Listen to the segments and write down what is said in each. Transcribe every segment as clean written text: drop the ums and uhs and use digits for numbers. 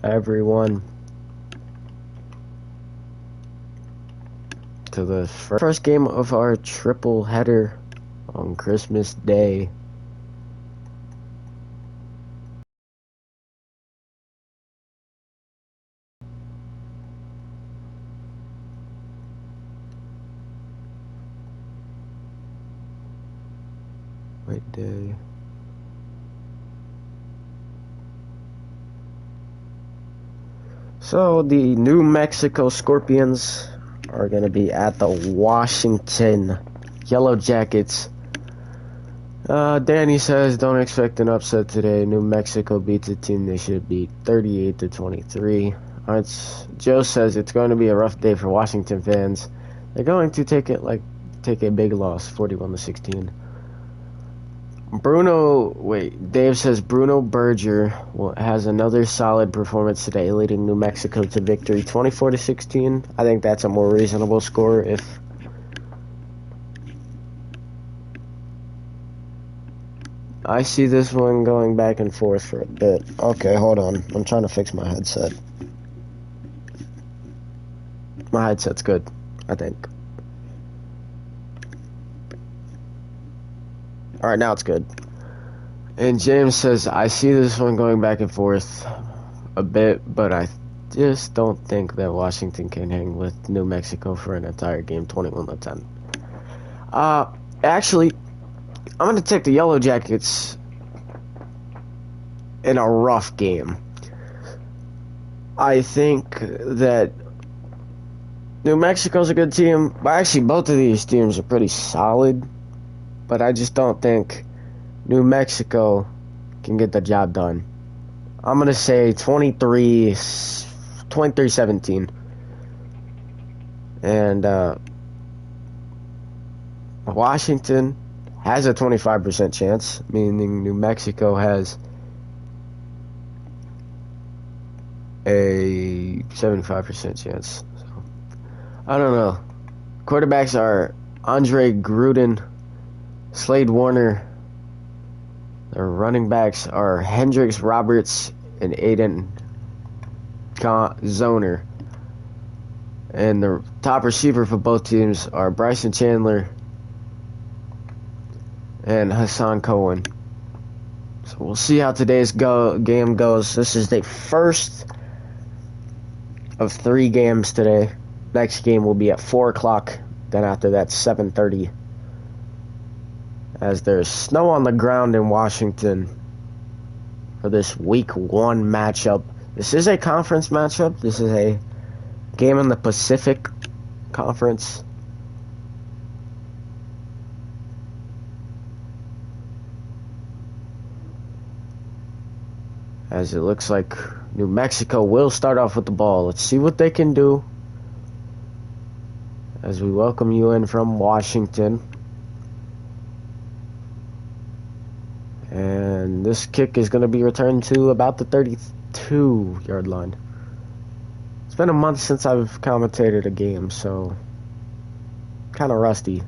everyone to the first game of our triple header on Christmas Day. Wait, day. So the New Mexico Scorpions are going to be at the Washington Yellow Jackets. Danny says, don't expect an upset today. New Mexico beats a team they should beat 38-23. Joe says it's going to be a rough day for Washington fans. They're going to take a big loss, 41-16. Dave says Bruno Berger has another solid performance today, leading New Mexico to victory 24-16. I think that's a more reasonable score if I see this one going back and forth for a bit. Okay, hold on. I'm trying to fix my headset. My headset's good, I think. Alright, now it's good. And James says, I see this one going back and forth a bit, but I just don't think that Washington can hang with New Mexico for an entire game, 21-10. Actually, I'm going to take the Yellow Jackets in a rough game. I think that New Mexico's a good team. Actually, both of these teams are pretty solid. But I just don't think New Mexico can get the job done. I'm going to say 23-17. And Washington has a 25% chance, meaning New Mexico has a 75% chance. So, I don't know. Quarterbacks are Andre Gruden, Slade Warner. Their running backs are Hendricks, Roberts, and Aiden Zoner. And the top receiver for both teams are Bryson Chandler and Hassan Cohen. So we'll see how today's game goes. This is the first of 3 games today. Next game will be at 4 o'clock. Then after that, 7:30. As there's snow on the ground in Washington for this week 1 matchup. This is a conference matchup. This is a game in the Pacific Conference. As it looks like New Mexico will start off with the ball. Let's see what they can do. As we welcome you in from Washington. And this kick is going to be returned to about the 32-yard line. It's been a month since I've commentated a game, so kind of rusty.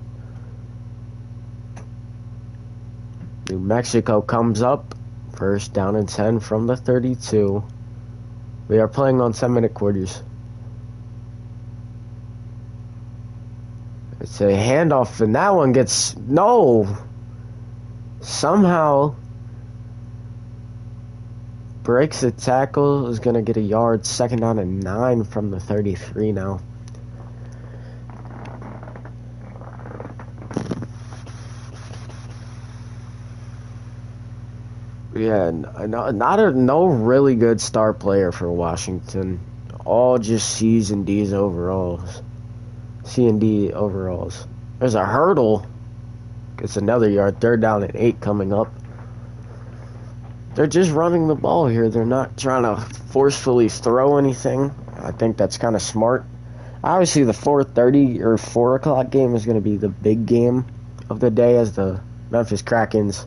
New Mexico comes up. First down and 10 from the 32. We are playing on 7-minute quarters. It's a handoff, and that one gets... No! Somehow breaks a tackle, is going to get a yard. 2nd down and 9 from the 33 now. Yeah, no really good star player for Washington. All just C's and D's overalls. C and D overalls. There's a hurdle. It's another yard. 3rd down and 8 coming up. They're just running the ball here. They're not trying to forcefully throw anything. I think that's kind of smart. Obviously, the 4:30 or 4 o'clock game is going to be the big game of the day as the Memphis Krakens.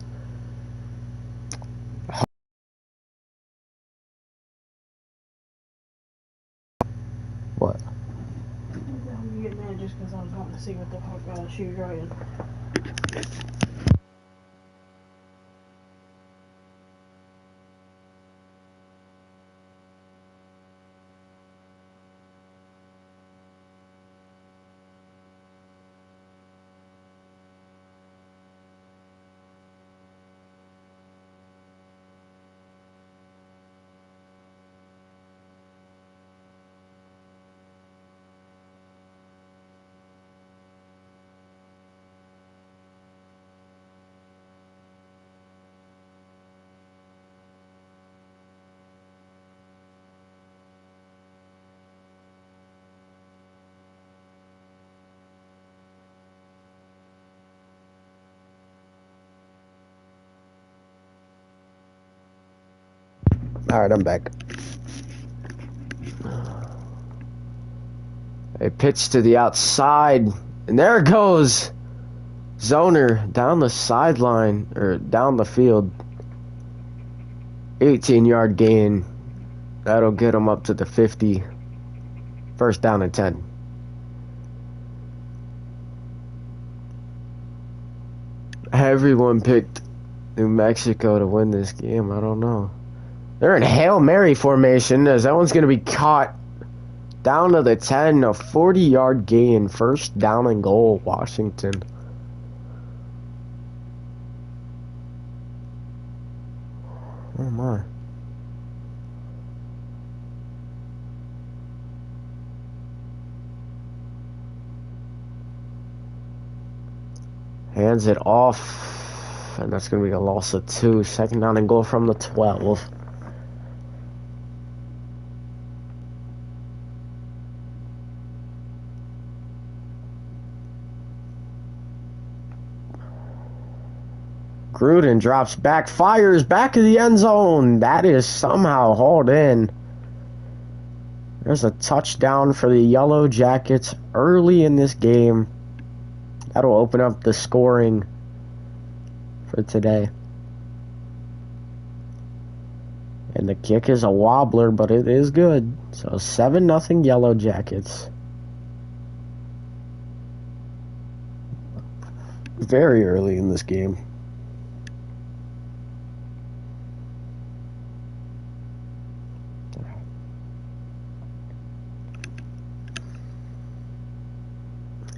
What? I'm getting mad just because I was wanting to see what the fuck she was writing. Alright, I'm back. A pitch to the outside, and there it goes. Zoner down the sideline, or down the field. 18-yard gain. That'll get him up to the 50. First down and 10. Everyone picked New Mexico to win this game. I don't know. They're in Hail Mary formation as that one's going to be caught down to the 10. A 40-yard gain. First down and goal, Washington. Oh my. Hands it off, and that's going to be a loss of 2. Second down and goal from the 12. Gruden drops back, fires back of the end zone. That is somehow hauled in. There's a touchdown for the Yellow Jackets early in this game. That'll open up the scoring for today. And the kick is a wobbler, but it is good. So 7-0 Yellow Jackets. Very early in this game.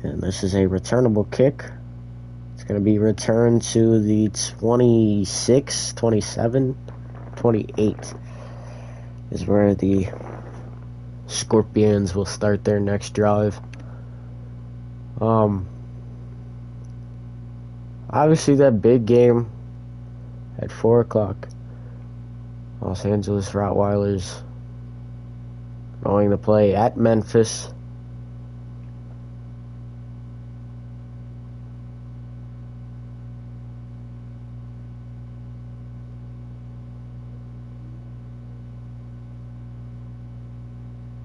And this is a returnable kick. It's going to be returned to the 26, 27, 28 is where the Scorpions will start their next drive. Obviously that big game at 4 o'clock. Los Angeles Rottweilers going to play at Memphis.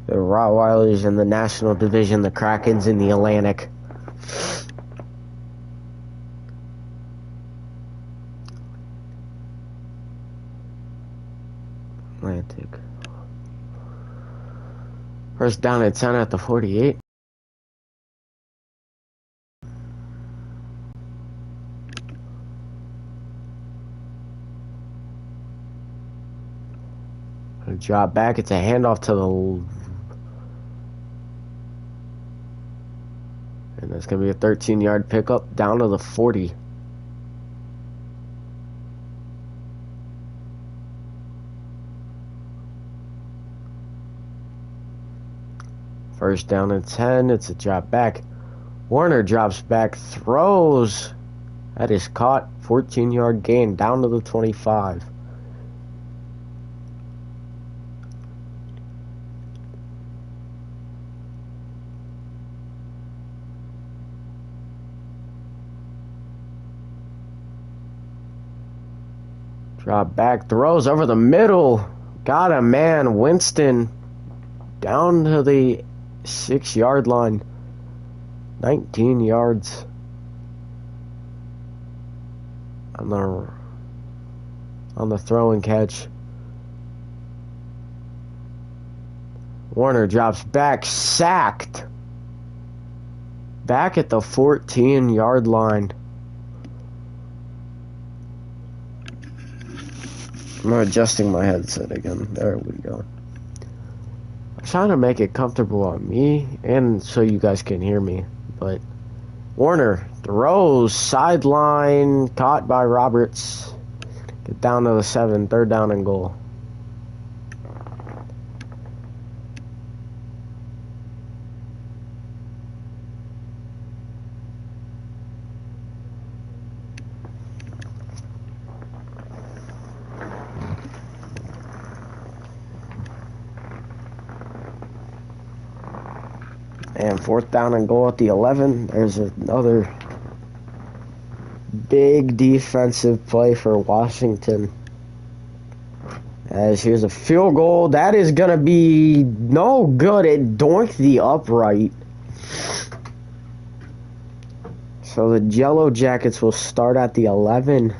The Rottweilers in the National Division, the Krakens in the Atlantic. First down and 10 at the 48. A drop back, it's a handoff to the... And that's going to be a 13-yard pickup down to the 40. First down and 10. It's a drop back. Warner drops back, throws. That is caught. 14-yard gain down to the 25. Drop back, throws over the middle. Got a man, Winston, down to the 6-yard line. 19 yards on the throw and catch. Warner drops back, sacked. Back at the 14-yard line. I'm adjusting my headset again. There we go. I'm trying to make it comfortable on me and so you guys can hear me. But Warner throws, sideline, caught by Roberts. Get down to the 7, third down and goal. And fourth down and goal at the 11. There's another big defensive play for Washington. As here's a field goal. That is going to be no good. It doinked the upright. So the Yellow Jackets will start at the 11.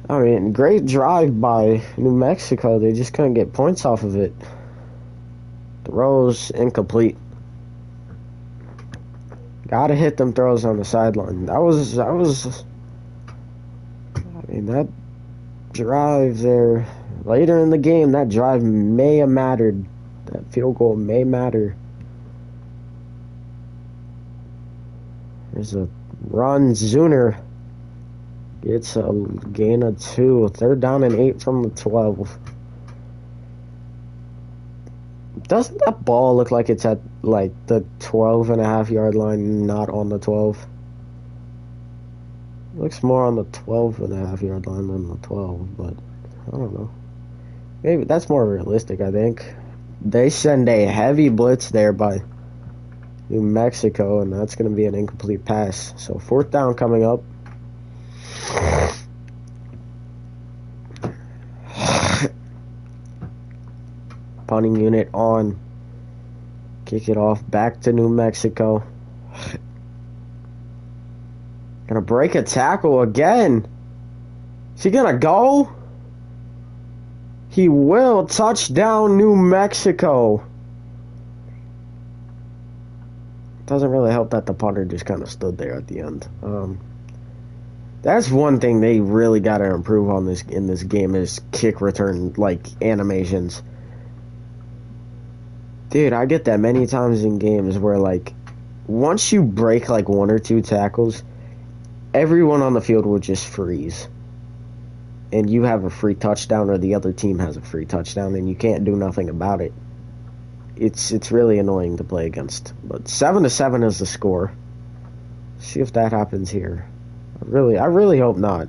I mean, great drive by New Mexico. They just couldn't get points off of it. Throws incomplete. Gotta hit them throws on the sideline. That was. I mean, that drive there later in the game, that drive may have mattered. That field goal may matter. There's a run. Zuner gets a gain of 2. 3rd down and 8 from the 12. Doesn't that ball look like it's at like the 12.5-yard line, not on the 12? It looks more on the 12.5-yard line than the 12, but I don't know. Maybe that's more realistic, I think. They send a heavy blitz there by New Mexico, and that's going to be an incomplete pass. So 4th down coming up. Punting unit on. Kick it off back to New Mexico. Gonna break a tackle again. Is he gonna go? He will. Touchdown, New Mexico. Doesn't really help that the punter just kind of stood there at the end. That's one thing they really got to improve on in this game is kick return like animations. Dude, I get that many times in games where like once you break like 1 or 2 tackles, everyone on the field will just freeze. And you have a free touchdown, or the other team has a free touchdown, and you can't do nothing about it. It's really annoying to play against. But 7-7 is the score. See if that happens here. I really hope not.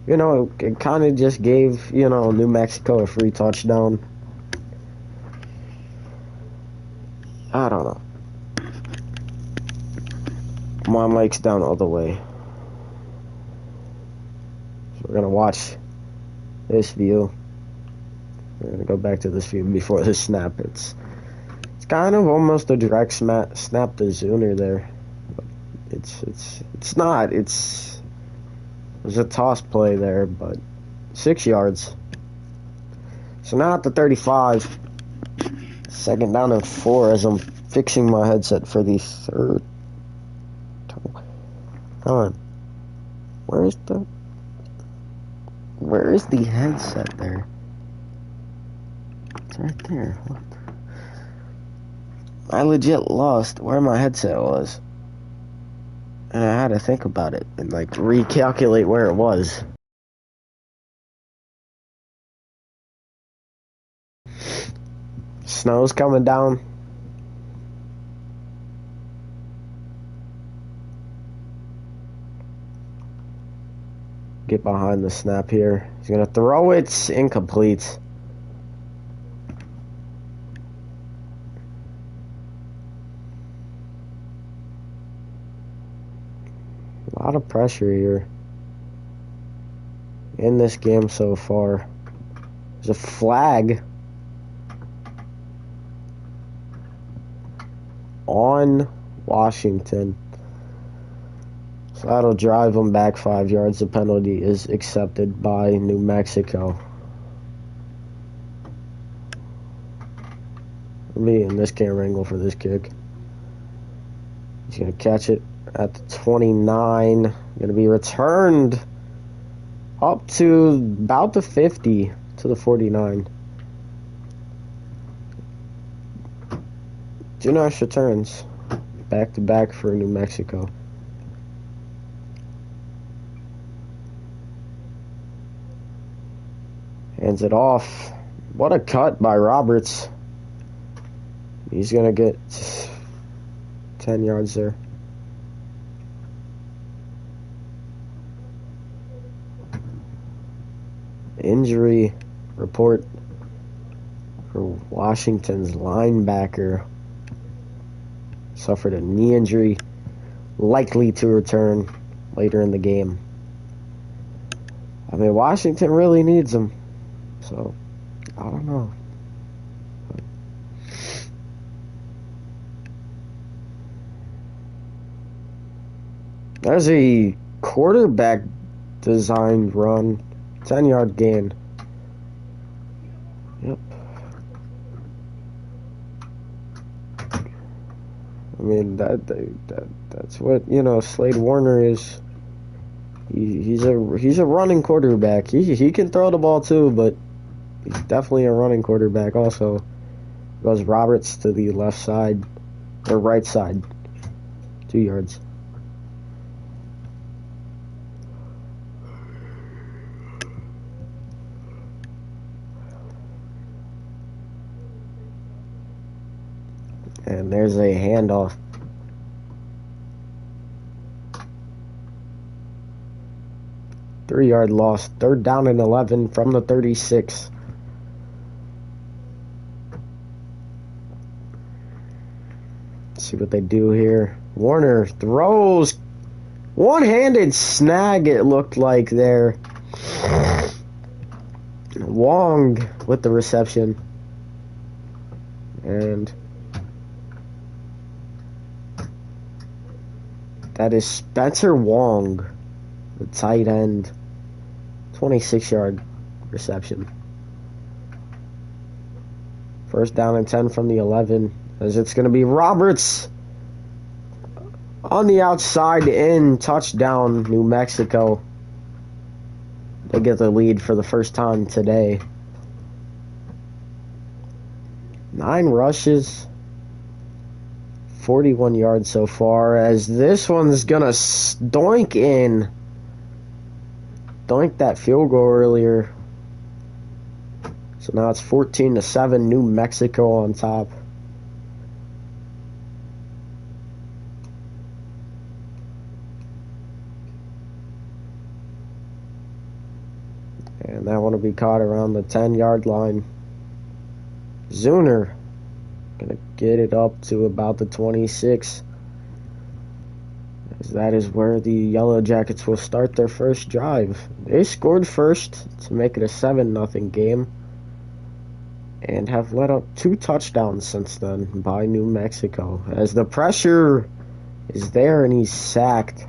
You know, it kind of just gave, you know, New Mexico a free touchdown. I don't know. My mic's down all the way. We're going to watch this view. We're going to go back to this view before the snap. It's kind of almost a direct snap to Zuner there. But it's not. There's a toss play there, but 6 yards. So now at the 35. 2nd down and 4 as I'm fixing my headset for the 3rd time. Where is the headset there? It's right there. What? I legit lost where my headset was. And I had to think about it and like recalculate where it was. Snow's coming down. Get behind the snap here. He's going to throw it. Incomplete. A lot of pressure here in this game so far. There's a flag on Washington. So that'll drive them back 5 yards. The penalty is accepted by New Mexico. Me in this camera angle for this kick. He's going to catch it at the 29. Going to be returned up to about the 50 to the 49. 2 nice returns. Back to back for New Mexico. Hands it off. What a cut by Roberts. He's going to get 10 yards there. Injury report for Washington's linebacker. Suffered a knee injury. Likely to return later in the game. I mean, Washington really needs him. So, I don't know. There's a quarterback designed run. 10-yard gain. Yep. I mean, that's what, Slade Warner is. He's a running quarterback. He can throw the ball too, but he's definitely a running quarterback also. Goes Roberts to the left side, or right side. 2 yards. And there's a handoff. Three-yard loss. 3rd down and 11 from the 36. Let's see what they do here. Warner throws. One-handed snag, it looked like there. Wong with the reception. And that is Spencer Wong, the tight end. 26-yard reception. 1st down and 10 from the 11. As it's going to be Roberts on the outside in. Touchdown, New Mexico. They get the lead for the first time today. 9 rushes. 41 yards so far, as this one's gonna doink in. Doink that field goal earlier. So now it's 14-7, New Mexico on top. And that one will be caught around the 10-yard line. Zuner gonna get it up to about the 26. As that is where the Yellow Jackets will start their first drive. They scored first to make it a 7-0 game. And have let up 2 touchdowns since then by New Mexico. As the pressure is there and he's sacked.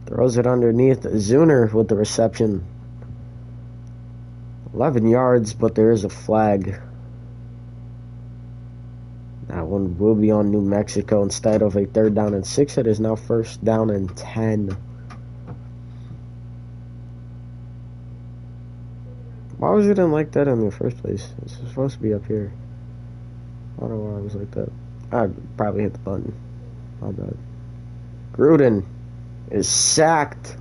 Throws it underneath. Zuner with the reception. 11 yards, but there is a flag. That one will be on New Mexico instead of a 3rd down and 6. It is now 1st down and 10. Why was it in like that in the first place? It's supposed to be up here. I don't know why it was like that. I probably hit the button. My bad. Gruden is sacked.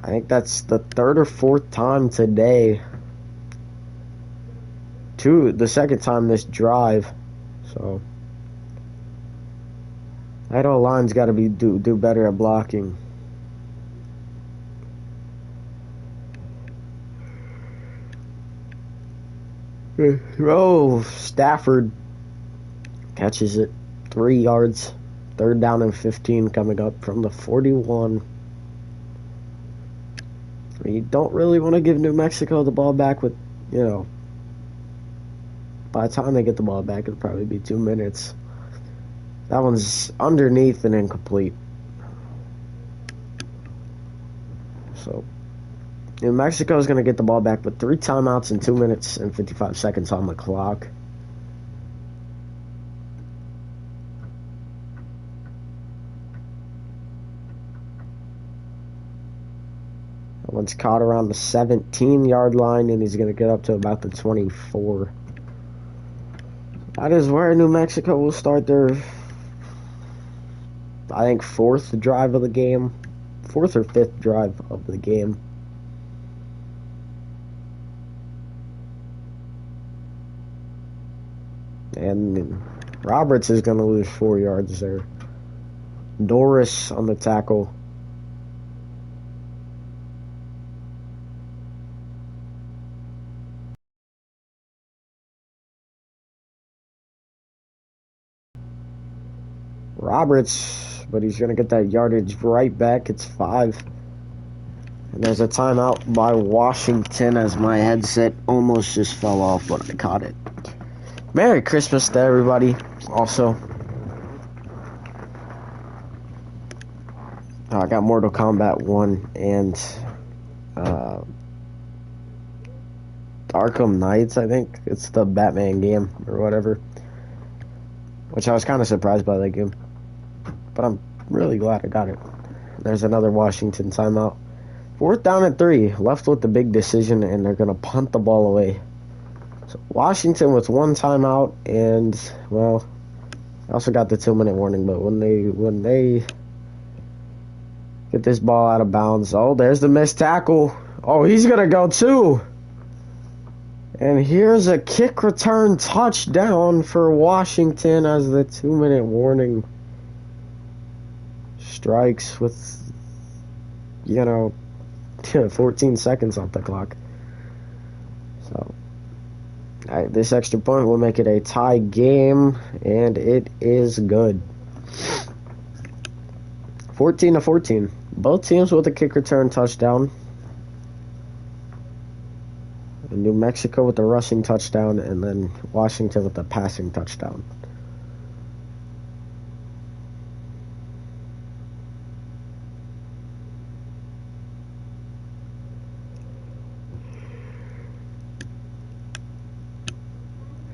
I think that's the 3rd or 4th time today. The 2nd time this drive. So that O-line's got to be do better at blocking. Oh, Stafford catches it. 3 yards. 3rd down and 15 coming up from the 41. You don't really want to give New Mexico the ball back with, by the time they get the ball back, it'll probably be 2 minutes. That one's underneath and incomplete. So, New Mexico is going to get the ball back with 3 timeouts and 2 minutes and 55 seconds on the clock. One's caught around the 17-yard line, and he's going to get up to about the 24. That is where New Mexico will start their, I think, 4th drive of the game. 4th or 5th drive of the game. And Roberts is going to lose 4 yards there. Doris on the tackle. Roberts, but he's going to get that yardage right back. It's 5. And there's a timeout by Washington as my headset almost just fell off, but I caught it. Merry Christmas to everybody. Also, I got Mortal Kombat 1 and Arkham Knights, I think. It's the Batman game or whatever. Which I was kind of surprised by that game. But I'm really glad I got it. There's another Washington timeout. 4th down and 3. Left with the big decision, and they're going to punt the ball away. So Washington with 1 timeout, and, well, I also got the 2-minute warning, but when they get this ball out of bounds, oh, there's the missed tackle. Oh, he's going to go too. And here's a kick return touchdown for Washington as the 2-minute warning strikes with, 14 seconds off the clock. So, this extra point will make it a tie game, and it is good. 14-14. Both teams with a kick return touchdown. New Mexico with the rushing touchdown, and then Washington with the passing touchdown.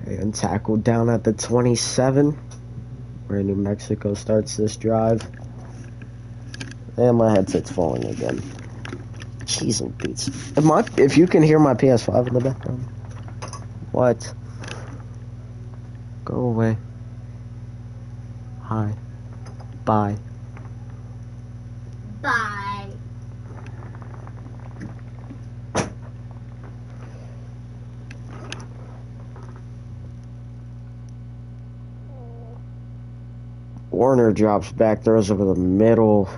And tackled down at the 27, where New Mexico starts this drive. And my headset's falling again. Cheese and pizza. If you can hear my PS5 in the background. What? Go away. Hi. Bye. Bye. Warner drops back, throws over the middle.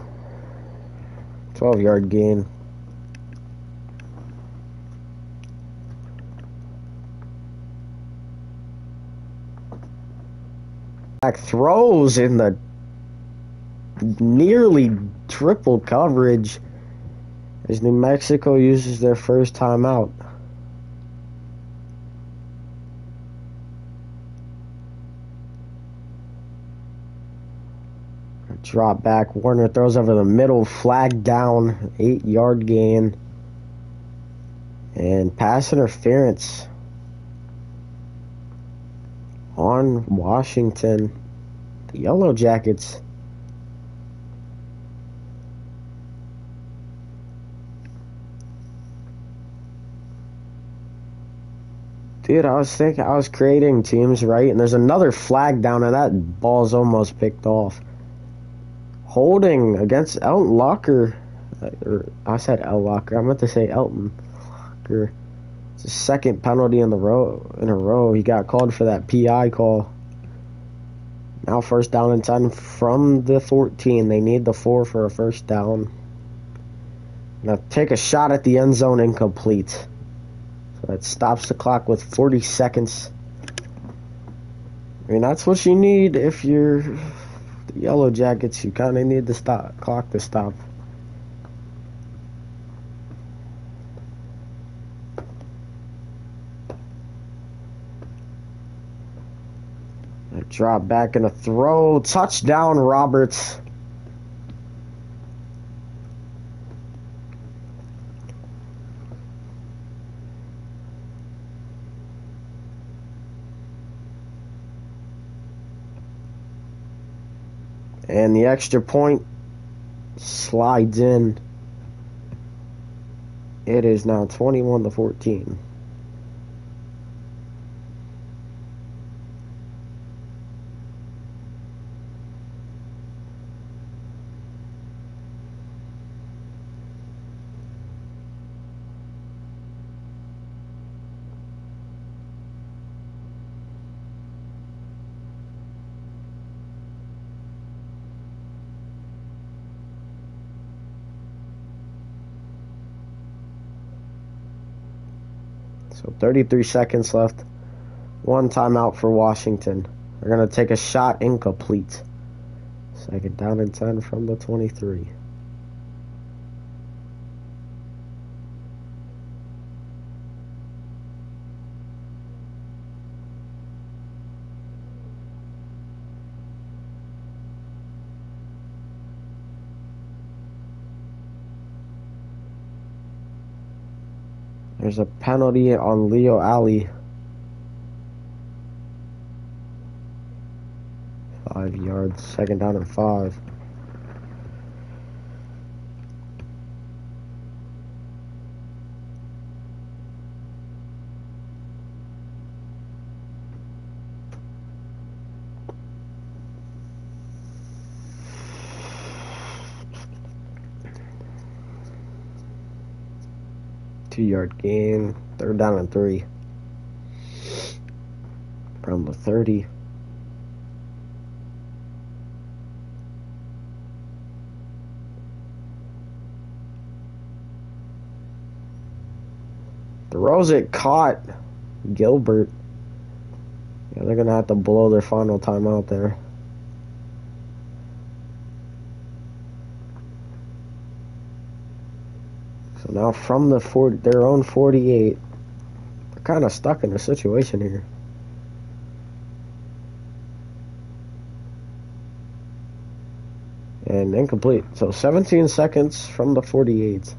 12-yard gain. Back throws in the nearly triple coverage as New Mexico uses their first timeout. Drop back. Warner throws over the middle. Flag down. 8-yard gain. And pass interference on Washington. The Yellow Jackets. Dude, I was creating teams, right? And there's another flag down, and that ball's almost picked off. Holding against Elton Locker. I said El Locker. I meant to say Elton Locker. It's the second penalty in a row. He got called for that PI call. Now 1st down and 10 from the 14. They need the 4 for a 1st down. Now take a shot at the end zone, incomplete. So that stops the clock with 40 seconds. I mean, that's what you need if you're the Yellow Jackets. You kind of need the clock to stop. A drop back and a throw. Touchdown, Roberts. And the extra point slides in. It is now 21-14. So 33 seconds left. One timeout for Washington. They're going to take a shot incomplete. Second down and 10 from the 23. There's a penalty on Leo Alley. 5 yards, second down and 5. Two-yard gain, third down and 3. From the 30. Throws it, caught. Gilbert. Yeah, they're going to have to blow their final timeout there. So now from their own 48, they're kind of stuck in a situation here. And incomplete. So 17 seconds from the 48.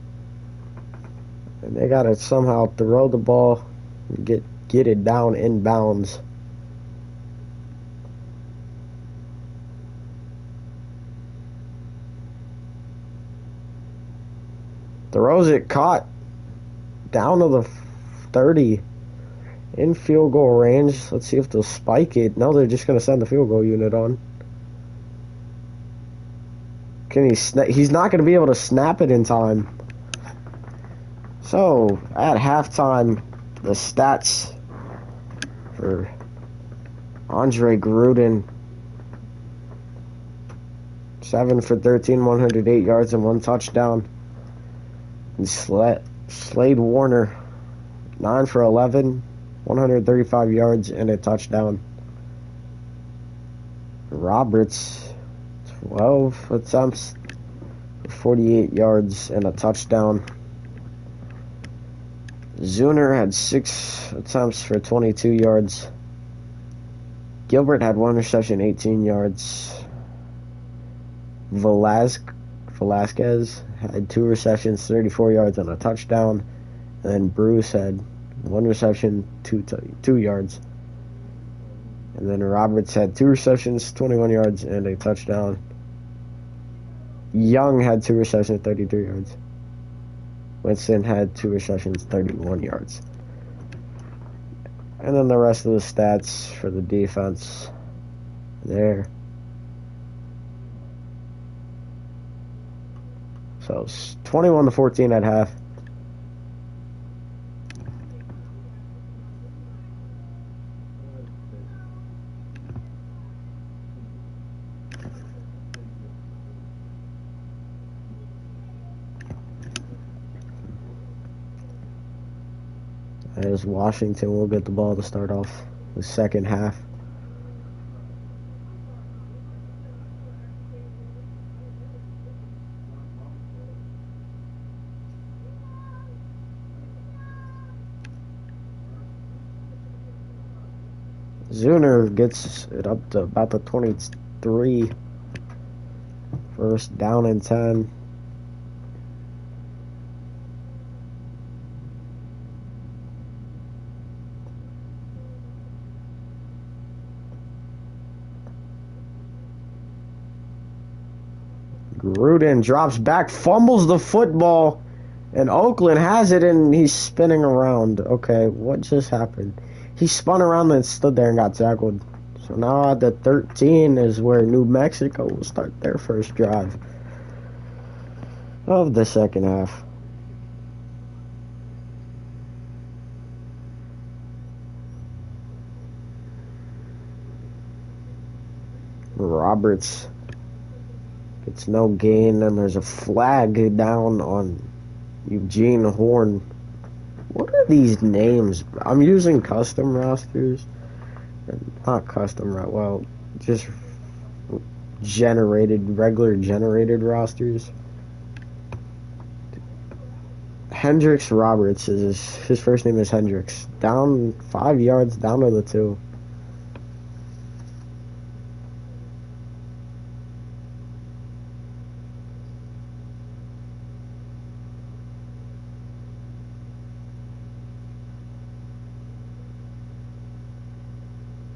And they got to somehow throw the ball and get it down in bounds. Throws it, caught. Down to the 30. In field goal range. Let's see if they'll spike it. No, they're just going to send the field goal unit on. Can he he's not going to be able to snap it in time. So, at halftime, the stats for Andre Gruden: 7 for 13, 108 yards and 1 touchdown. And Slade Warner, 9 for 11, 135 yards and a touchdown. Roberts, 12 attempts, 48 yards and a touchdown. Zuner had 6 attempts for 22 yards. Gilbert had 1 reception, 18 yards. Velasquez had 2 receptions, 34 yards and a touchdown. And then Bruce had 1 reception, 2 yards. And then Roberts had 2 receptions, 21 yards and a touchdown. Young had 2 receptions, 33 yards. Winston had 2 receptions, 31 yards. And then the rest of the stats for the defense there. So it's 21-14 at half. As Washington will get the ball to start off the second half. Zuner gets it up to about the 23. First down and 10. Gruden drops back, fumbles the football, and Oakland has it, and he's spinning around. Okay, what just happened? He spun around and stood there and got tackled. So now at the 13 is where New Mexico will start their first drive of the second half. Roberts gets no gain, and there's a flag down on Eugene Horn. What are these names? I'm using custom rosters. Not custom, well, just regular generated rosters. Hendricks Roberts is his first name is Hendricks. Down 5 yards, down to the 2.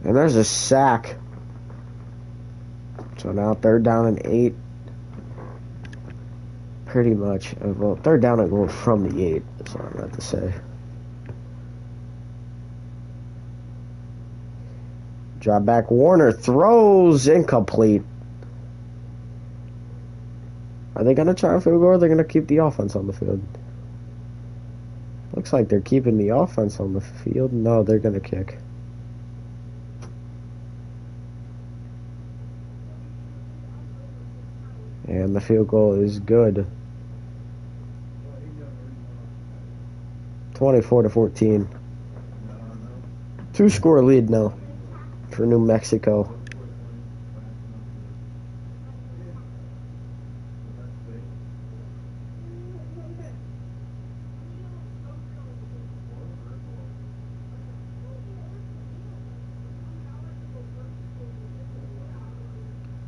And there's a sack. So now 3rd down and 8. Pretty much. Well, 3rd down and goal from the 8. That's what I meant to say. Drop back. Warner throws incomplete. Are they going to try a field goal or are they going to keep the offense on the field? Looks like they're keeping the offense on the field. No, they're going to kick. And the field goal is good. 24-14. 2-score lead now for New Mexico.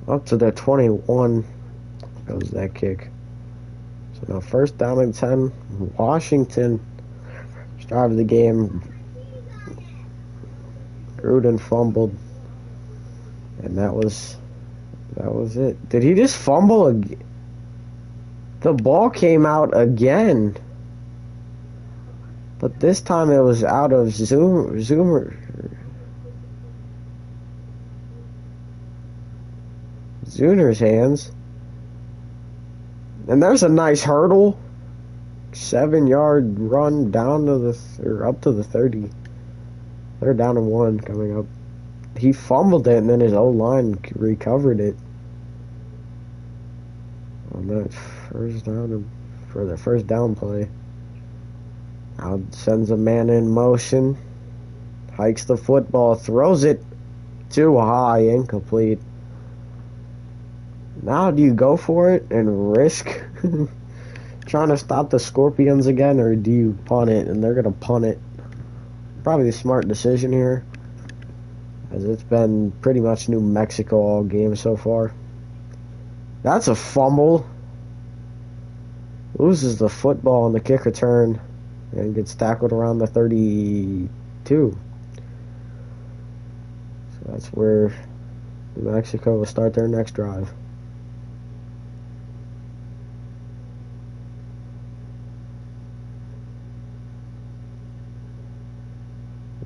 Up to the 21 goes that kick. So now 1st down and 10. Washington drive of the game. Gruden fumbled, and that was it. Did he just fumble again? The ball came out again, but this time it was out of Zuner's hands. And there's a nice hurdle. 7-yard run down to up to the 30. They're down to 1 coming up. He fumbled it and then his O-line recovered it. On that 1st down for the 1st down play. Now sends a man in motion. Hikes the football, throws it too high, incomplete. Now do you go for it and risk trying to stop the Scorpions again, or do you punt it? And they're going to punt it. Probably a smart decision here, as it's been pretty much New Mexico all game so far. That's a fumble. Loses the football on the kick return and gets tackled around the 32. So that's where New Mexico will start their next drive.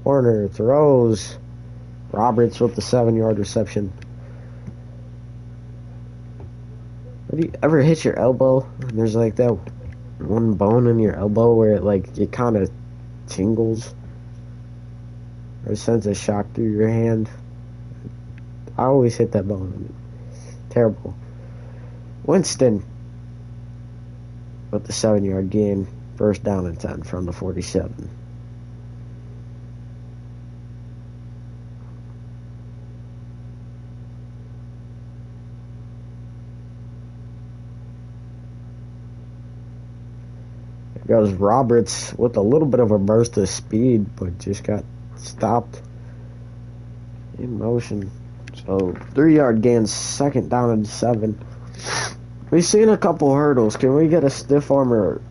Warner throws. Roberts with the 7-yard reception. Have you ever hit your elbow and there's like that one bone in your elbow where it kind of tingles or sends a shock through your hand? I always hit that bone. Terrible. Winston with the 7-yard gain. 1st down and 10 from the 47. Goes Roberts with a little bit of a burst of speed, but just got stopped in motion. So 3-yard gain, 2nd down and 7. We've seen a couple hurdles. Can we get a stiff arm or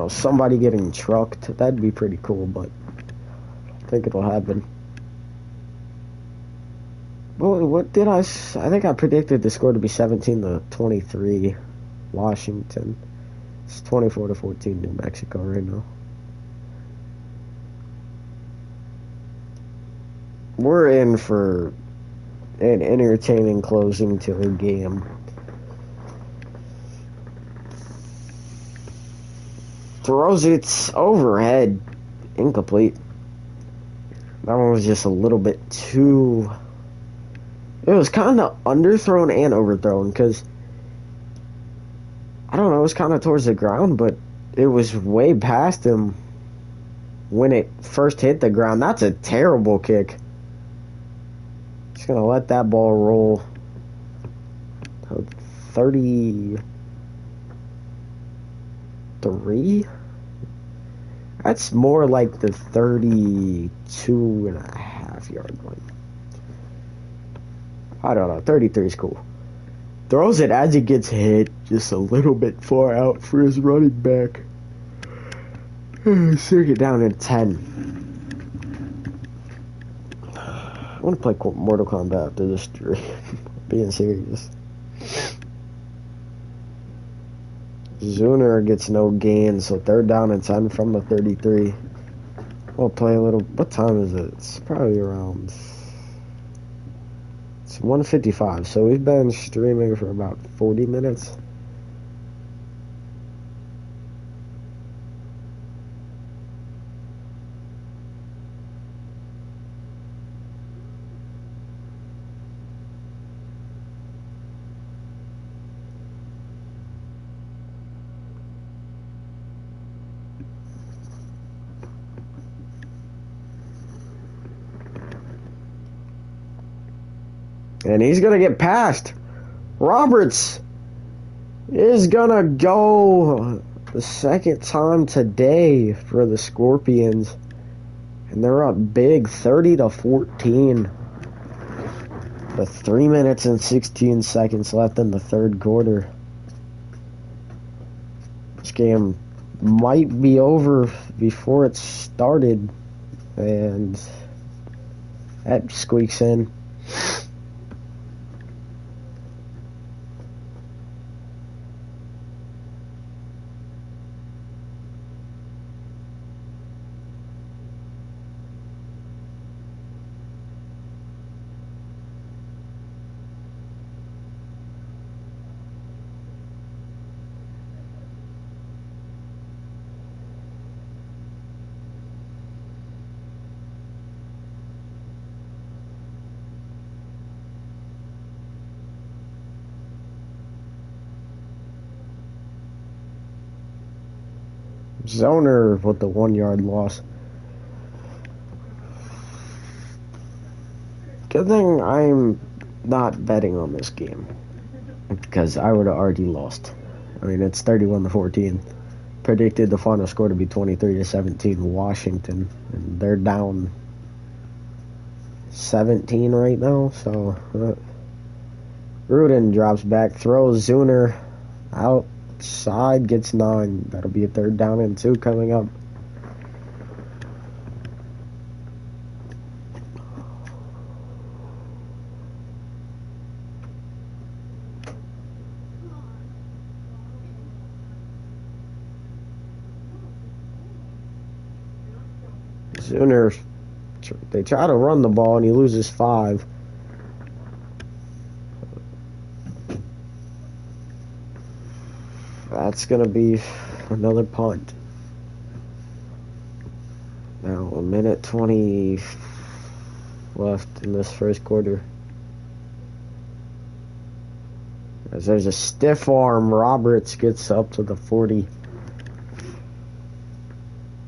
somebody getting trucked? That'd be pretty cool, but I think it'll happen. Well, what did I think I predicted the score to be 17-23 Washington. It's 24-14 New Mexico right now. We're in for an entertaining closing to the game. Throws it overhead. Incomplete. That one was just a little bit too... It was kind of underthrown and overthrown because... I don't know, it was kind of towards the ground, but it was way past him. when it first hit the ground. That's a terrible kick. Just gonna let that ball roll. 33? That's more like the 32.5 yard line. I don't know. 33 is cool. Throws it as it gets hit, just a little bit far out for his running back. Sink it down in 10. I want to play Mortal Kombat after this stream. Being serious. Zuner gets no gain, so 3rd down and 10 from the 33. We'll play a little. What time is it? It's probably around. It's 1:55, so we've been streaming for about 40 minutes. And he's going to get past. Roberts is going to go the 2nd time today for the Scorpions. And they're up big, 30-14. With 3 minutes and 16 seconds left in the 3rd quarter. This game might be over before it started. And that squeaks in. Zoner with the 1 yard loss. Good thing I'm not betting on this game, because I would have already lost. I mean, it's 31-14. Predicted the final score to be 23-17 Washington, and they're down 17 right now. So Rudin drops back, throws Zuner outside, gets 9. That'll be a 3rd down and 2 coming up. Zuner, they try to run the ball and he loses 5. That's going to be another punt. Now, 1:20 left in this 1st quarter. As there's a stiff arm, Roberts gets up to the 40.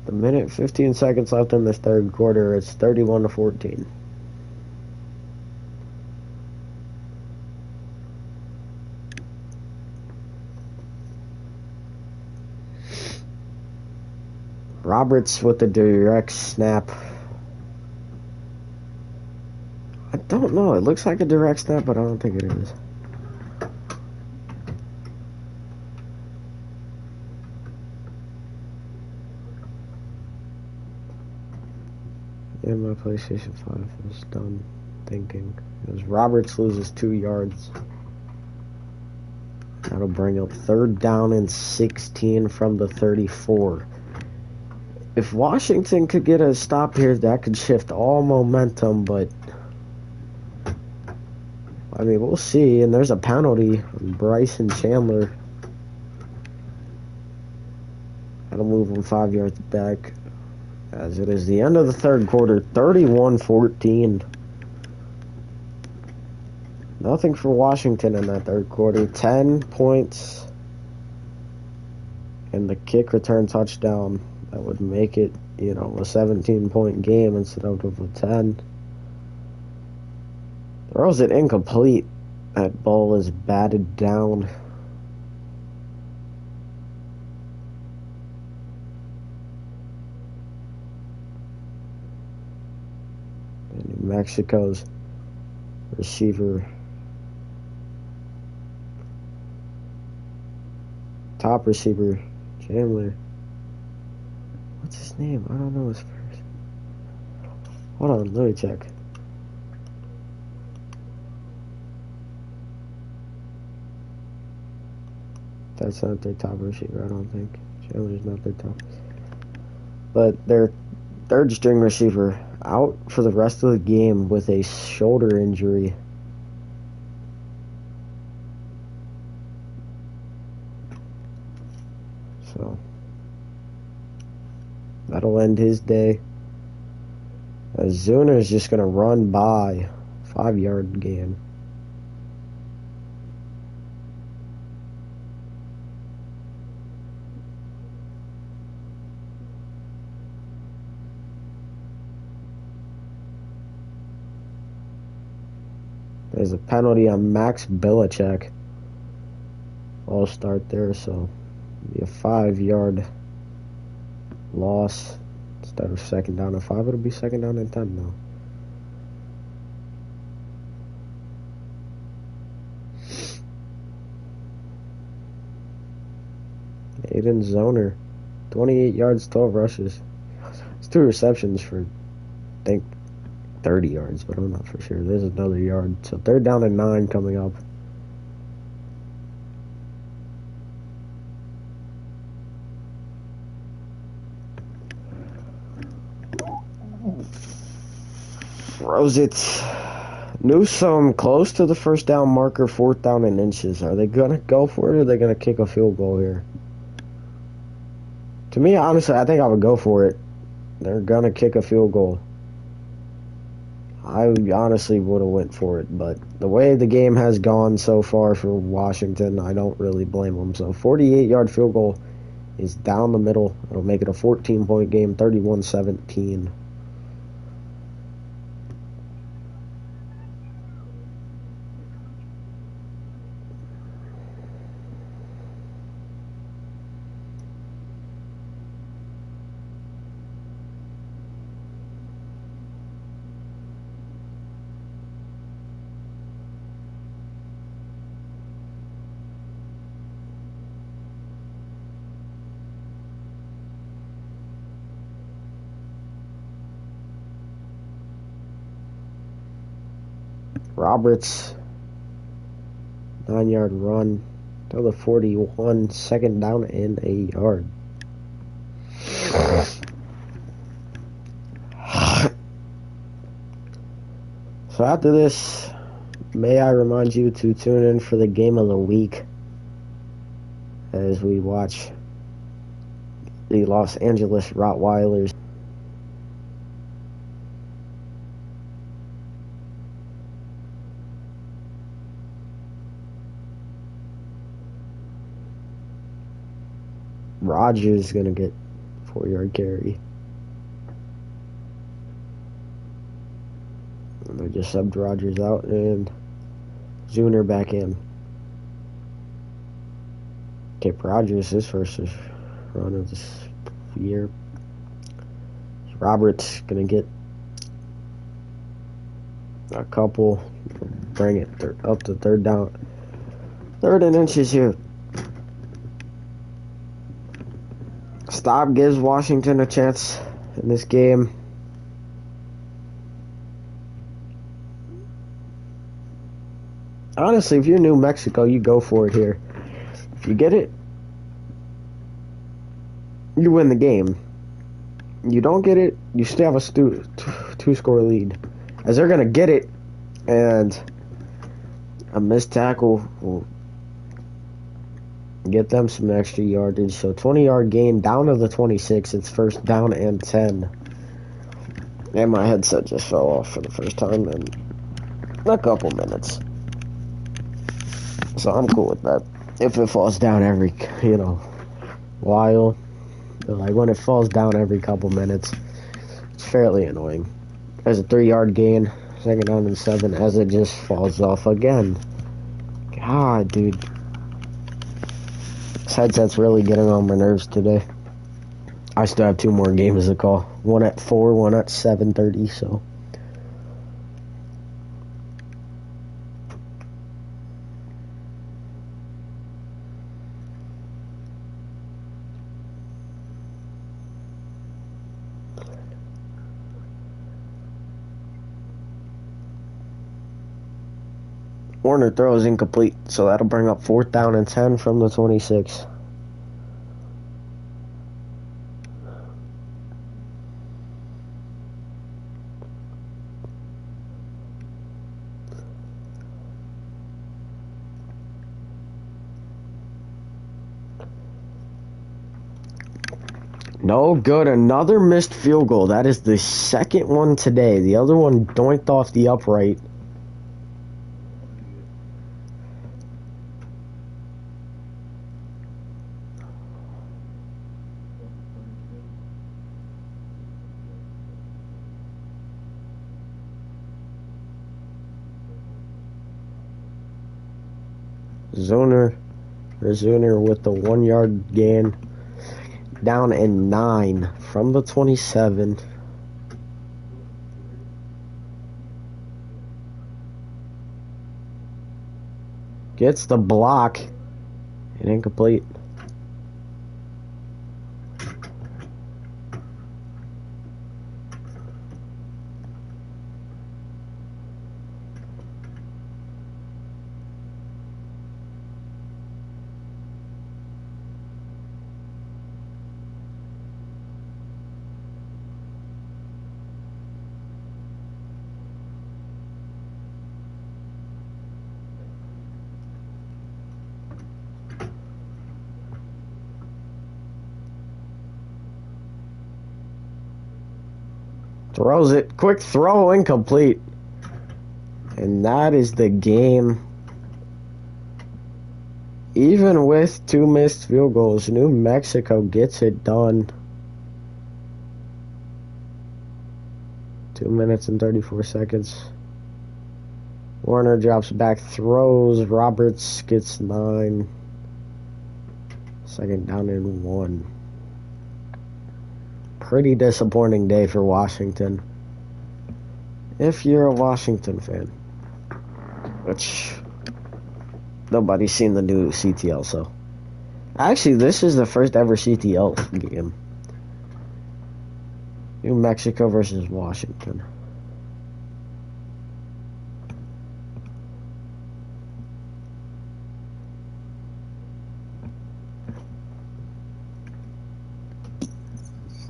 The 1:15 seconds left in this 3rd quarter. It's 31-14. Roberts with the direct snap. I don't know. It looks like a direct snap, but I don't think it is. Yeah, my PlayStation 5 is done thinking. As Roberts loses 2 yards. That'll bring up 3rd down and 16 from the 34. If Washington could get a stop here, that could shift all momentum, but I mean, we'll see. And there's a penalty on Bryson Chandler. That'll move him 5 yards back. As it is the end of the 3rd quarter, 31-14. Nothing for Washington in that 3rd quarter. 10 points. And the kick return touchdown That would make it, a 17-point game instead of a 10. Throws it incomplete. That ball is batted down. And New Mexico's receiver, top receiver, Chandler. What's his name? I don't know his first. Hold on, let me check. That's not their top receiver, I don't think. Chandler's not their top. But their third string receiver out for the rest of the game with a shoulder injury. So that'll end his day. Zuna is just going to run by 5-yard gain. There's a penalty on Max Belichick. I'll start there, so it'll be a 5-yard loss. Instead of second down and 5, it'll be second down and 10 now. Aiden Zoner, 28 yards, 12 rushes. It's 2 receptions for, I think, 30 yards, but I'm not for sure. There's another yard. So 3rd down and 9 coming up. Throws it. Newsome close to the first down marker, 4th down and inches. Are they going to go for it, or are they going to kick a field goal here? To me, honestly, I think I would go for it. They're going to kick a field goal. I honestly would have went for it, but the way the game has gone so far for Washington, I don't really blame them. So 48-yard field goal is down the middle. It'll make it a 14-point game, 31-17. Roberts, 9-yard run to the 41, 2nd down and a yard. So after this, may I remind you to tune in for the game of the week as we watch the Los Angeles Rottweilers Rodgers is going to get 4-yard carry. And they just subbed Rodgers out and Zuner back in. Cape Rodgers, his first run of this year. Roberts going to get a couple, bring it up to 3rd down. 3rd and inches here. Stop gives Washington a chance in this game. Honestly, if you're New Mexico, you go for it here. If you get it, you win the game. You don't get it, you still have a 2-score lead. As they're going to get it, and a missed tackle will get them some extra yardage. So 20-yard gain down to the 26. It's 1st down and 10. And my headset just fell off for the first time in a couple minutes. So I'm cool with that. If it falls down every, while, Like when it falls down every couple minutes, it's fairly annoying. There's a 3-yard gain, 2nd down and 7, as it just falls off again. God, dude. This headset's really getting on my nerves today. I still have 2 more games to call. One at 4, one at 7:30, so. Warner throws incomplete, so that'll bring up 4th down and 10 from the 26. No good. Another missed field goal. That is the 2nd one today. The other one doinked off the upright. Zooner with the 1-yard gain. Down and 9 from the 27. Gets the block and incomplete. Throws it. Quick throw, incomplete. And that is the game. Even with 2 missed field goals, New Mexico gets it done. 2 minutes and 34 seconds. Warner drops back, throws. Roberts gets 9. 2nd down and 1. Pretty disappointing day for Washington. If you're a Washington fan, which nobody's seen the new CTL, so actually this is the first ever CTL game. New Mexico versus Washington.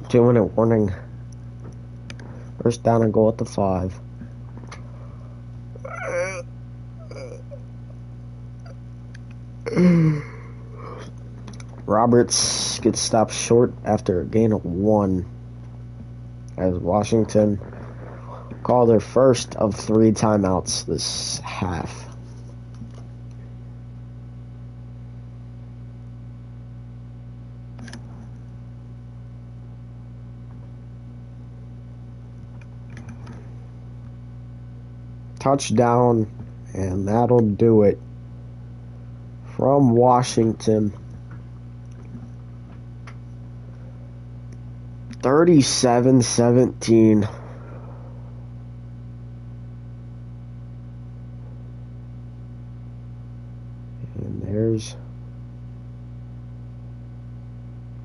Two-minute warning. 1st down and goal at the 5. Roberts gets stopped short after a gain of 1 as Washington call their first of 3 timeouts this half. Touchdown, and that'll do it from Washington. 37-17. And there's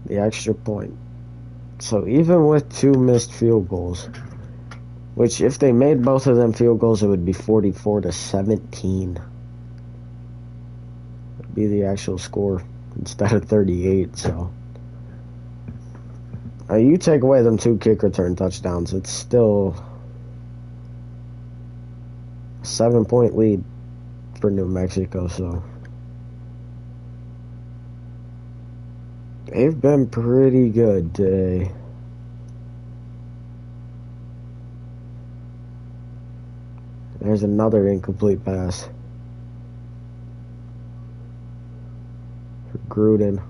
the extra point. So even with 2 missed field goals, which if they made both of them field goals, it would be 44-17. Would be the actual score instead of 38. So you take away them 2 kick return touchdowns, it's still a 7-point lead for New Mexico. So they've been pretty good today. There's another incomplete pass for Gruden.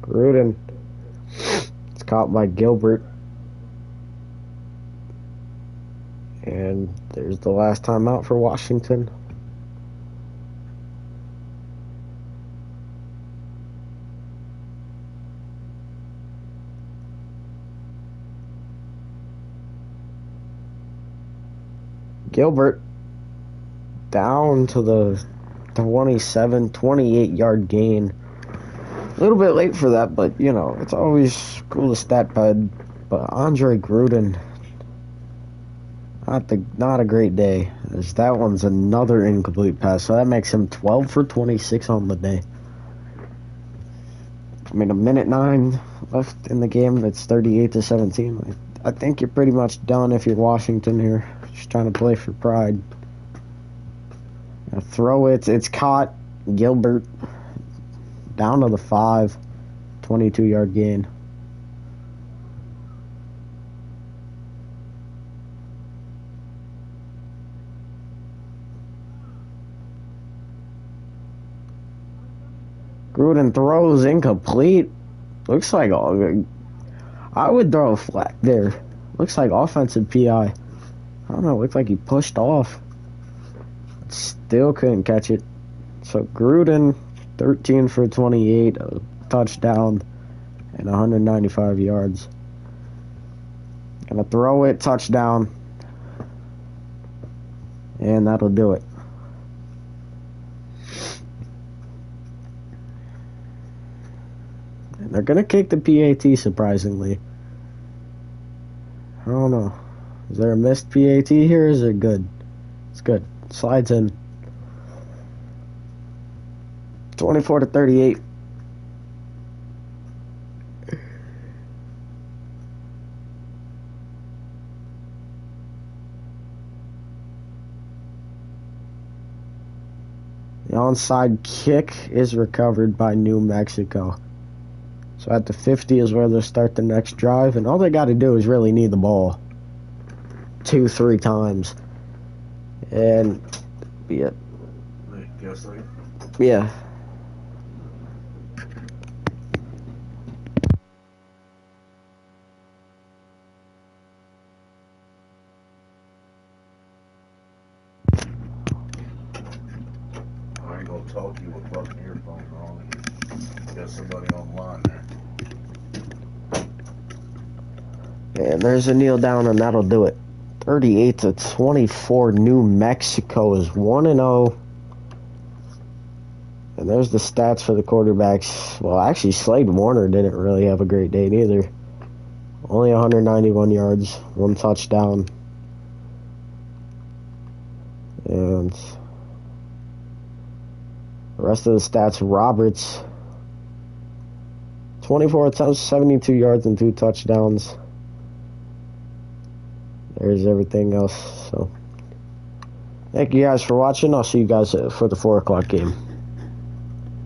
Gruden. It's caught by Gilbert. And there's the last timeout for Washington. Gilbert down to the 28-yard gain. A little bit late for that, but, you know, it's always cool to stat pad. But Andre Gruden, not a great day. As that one's another incomplete pass, so that makes him 12 for 26 on the day. I mean, 1:09 left in the game. It's 38-17. I think you're pretty much done if you're Washington here. Just trying to play for pride. Throw it. It's caught. Gilbert down to the 5. 22-yard gain. Gruden throws incomplete. Looks like I would throw a flag there. Looks like offensive PI. I don't know. Looks like he pushed off. Still couldn't catch it. So Gruden, 13 for 28, a touchdown, and 195 yards. Gonna throw it, touchdown, and that'll do it. And they're gonna kick the PAT, surprisingly. I don't know. Is there a missed PAT here? Is it good? It's good. Slides in. 24-38. The onside kick is recovered by New Mexico. So at the 50 is where they'll start the next drive, and all they got to do is really need the ball 2-3 times, and be it. Yeah. I ain't gonna talk to you with fucking earphones on. Got somebody online there. And there's a kneel down, and that'll do it. 38-24. New Mexico is 1-0. And there's the stats for the quarterbacks. Well, actually, Slade Warner didn't really have a great day either. Only 191 yards, 1 touchdown. And the rest of the stats, Roberts, 24 attempts, 72 yards, and 2 touchdowns. There's everything else. So, thank you guys for watching. I'll see you guys for the 4 o'clock game.